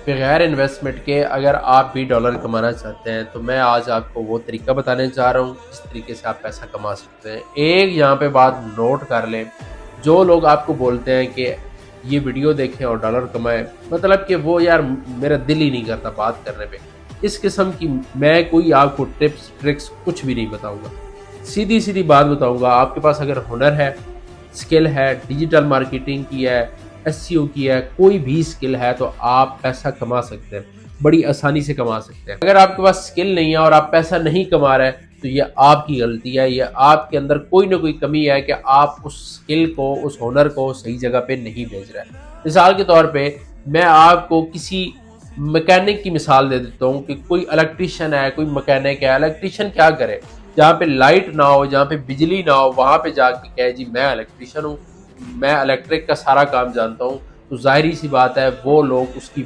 بغیر انویسٹمنٹ کے اگر آپ بھی ڈالر کمانا چاہتے ہیں تو میں آج آپ کو وہ طریقہ بتانے جا رہا ہوں جس طریقے سے آپ پیسہ کما سکتے ہیں۔ ایک یہاں پہ بات نوٹ کر لیں، جو لوگ آپ کو بولتے ہیں کہ یہ ویڈیو دیکھیں اور ڈالر کمائیں، مطلب کہ وہ یار میرا دل ہی نہیں کرتا بات کرنے پہ، اس قسم کی میں کوئی آپ کو ٹپس ٹرکس کچھ بھی نہیں بتاؤں گا۔ سیدھی سیدھی بات بتاؤں گا، آپ کے پاس اگر ہنر ہے، اسکل ہے، ڈیجیٹل مارکیٹنگ کی ہے، ایس سی او کی ہے، کوئی بھی اسکل ہے تو آپ پیسہ کما سکتے ہیں، بڑی آسانی سے کما سکتے ہیں۔ اگر آپ کے پاس اسکل نہیں ہے اور آپ پیسہ نہیں کما رہے تو یہ آپ کی غلطی ہے، یہ آپ کے اندر کوئی نہ کوئی کمی ہے کہ آپ اس اسکل کو، اس ہنر کو صحیح جگہ پہ نہیں بھیج رہے۔ مثال کے طور پہ میں آپ کو کسی مکینک کی مثال دے دیتا ہوں کہ کوئی الیکٹریشین ہے، کوئی مکینک ہے، الیکٹریشین کیا کرے؟ جہاں پہ لائٹ نہ ہو، جہاں پہ بجلی نہ ہو، وہاں پہ جا کے کہے جی میں الیکٹریشین ہوں، میں الیکٹرک کا سارا کام جانتا ہوں، تو ظاہری سی بات ہے وہ لوگ اس کی